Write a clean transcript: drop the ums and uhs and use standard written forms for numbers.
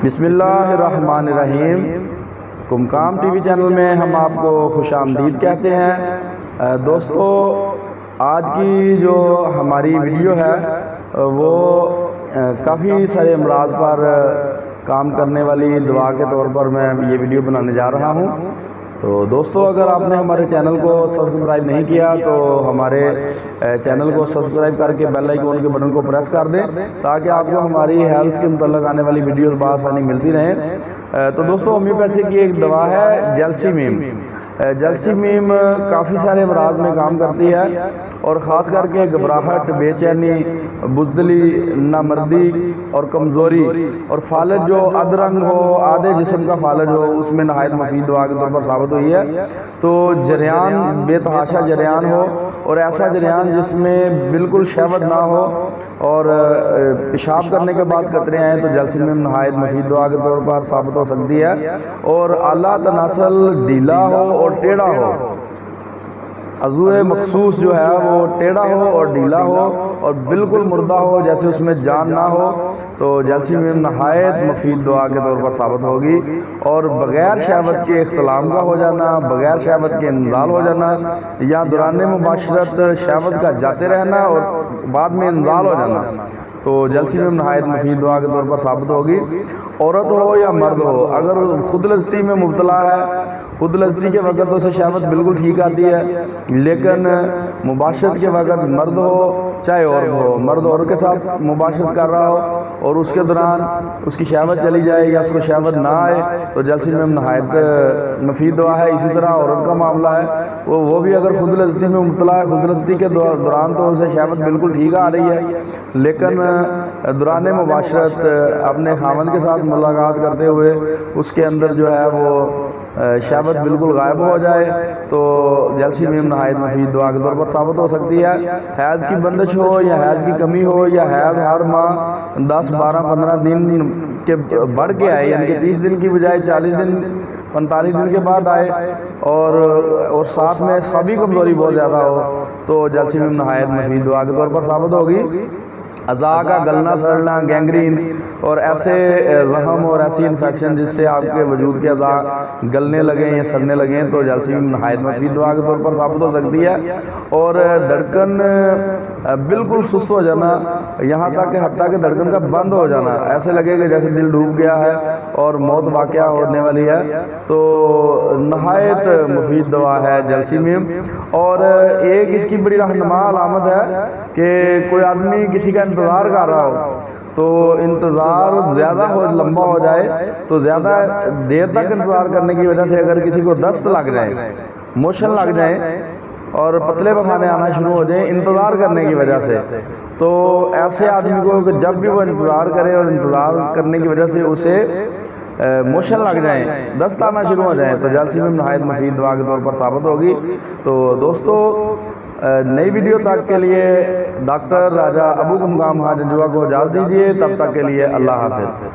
بسم اللہ الرحمن الرحیم۔ قمقام ٹی وی چینل میں ہم آپ کو خوش آمدید کہتے ہیں۔ دوستو، آج کی جو ہماری ویڈیو ہے وہ کافی سارے امراض پر کام کرنے والی دوا کے طور پر میں یہ ویڈیو بنانے جا رہا ہوں۔ تو دوستو، اگر آپ نے ہمارے چینل کو سبسکرائب نہیں کیا تو ہمارے چینل کو سبسکرائب کر کے بیل آئیکن کے بٹن کو پریس کر دیں تاکہ آپ کو ہماری ہیلتھ کے متعلق آنے والی ویڈیوز بآسانی ملتی رہیں۔ تو دوستو، ہومیوپیتھی کی ایک دوا ہے جیلسیمیم۔ جیلسیمیم کافی سارے امراض میں کام کرتی ہے اور خاص کر کے گھبراہٹ، بے چینی، بزدلی، نامردی اور کمزوری اور فالج جو ادرنگ ہو، آدھے جسم کا فالج ہو، اس میں نہایت مفید دوا کے طور پر ثابت ہوئی ہے۔ تو جریان، بے تحاشا جریان ہو اور ایسا جریان جس میں بالکل شہوت نہ ہو اور پیشاب کرنے کے بعد قطرے آئیں تو جیلسیمیم نہایت مفید دوا کے طور پر ثابت ہو سکتی ہے۔ اور اعلیٰ تناسل ڈھیلا ہو اور ٹیڑھا ہو، عضو مخصوص جو ہے وہ ٹیڑھا ہو اور ڈھیلا ہو اور بالکل مردہ ہو، جیسے اس میں جان نہ ہو، تو جیلسیمیم نہایت مفید دوا کے طور پر ثابت ہوگی۔ اور بغیر شہوت کے اختلام کا ہو جانا، بغیر شہوت کے انزال ہو جانا یا دوران مباشرت شہوت کا جاتے رہنا اور بعد میں انزال ہو جانا، تو جیلسیمیم نہایت مفید دوا کے طور پر ثابت ہوگی۔ عورت ہو یا مرد ہو، اگر خود لذتی میں مبتلا ہے، خود لذتی کے وقت اسے شہوت بالکل ٹھیک آتی ہے، لیکن مباشرت کے وقت مرد ہو چاہے عورت ہو، مرد عورت کے ساتھ مباشرت کر رہا ہو اور اس کے دوران اس کی شہوت چلی جائے یا اس کو شہوت نہ آئے تو جیلسیمیم نہایت مفید دوا ہے۔ اسی طرح عورت کا معاملہ ہے، وہ بھی اگر خود لذتی میں مبتلا ہے، خود لذتی کے دوران تو اسے شہوت بالکل ٹھیک آ رہی ہے، لیکن دوران مباشرت اپنے خاوند کے ساتھ ملاقات کرتے ہوئے اس کے اندر جو ہے وہ شہوت بالکل غائب ہو جائے تو جیلسیمیم نہایت مفید دوا کے طور پر ثابت ہو سکتی ہے۔ حیض کی بندش ہو یا حیض کی کمی ہو یا حیض ہر ماہ 10، 12، 15 دن کے بڑھ کے آئے، یعنی کہ 30 دن کی بجائے 40 دن، 45 دن کے بعد آئے اور ساتھ میں سبھی کمزوری بہت زیادہ ہو تو جیلسیمیم نہایت مفید دوا کے طور پر ثابت ہوگی۔ اعضاء کا گلنا سڑنا، گینگرین اور ایسے زخم اور ایسی انفیکشن جس سے آپ کے وجود کے اعضاء گلنے لگیں یا سڑنے لگیں تو جیلسیمیم نہایت مفید دوا کے طور پر ثابت ہو سکتی ہے۔ اور دھڑکن بالکل سست ہو جانا، یہاں تک کہ حتیٰ کہ دھڑکن کا بند ہو جانا، ایسے لگے کہ جیسے دل ڈوب گیا ہے اور موت واقعہ ہونے والی ہے، تو نہایت مفید دوا ہے جیلسیمیم۔ اور ایک اس کی بڑی رہنما علامت ہے کہ کوئی آدمی کسی کا انتظار کر رہا ہو تو انتظار زیادہ لمبا ہو جائے تو زیادہ دیر تک انتظار کرنے کی وجہ سے اگر کسی کو دست لگ جائے، موشن لگ جائیں اور پتلے پخانے آنا شروع ہو جائیں انتظار کرنے کی وجہ سے، تو ایسے آدمی کو کہ جب بھی وہ انتظار کرے اور انتظار کرنے کی وجہ سے اسے موشن لگ جائیں، دست آنا شروع ہو جائیں تو جیلسیمیم نہایت مفید دوا کے طور پر ثابت ہوگی۔ تو دوستو، نئی ویڈیو تک کے لیے ڈاکٹر راجہ ابو قمقام حاجن جوا کو اجازت دیجیے، تب تک کے لیے اللہ حافظ۔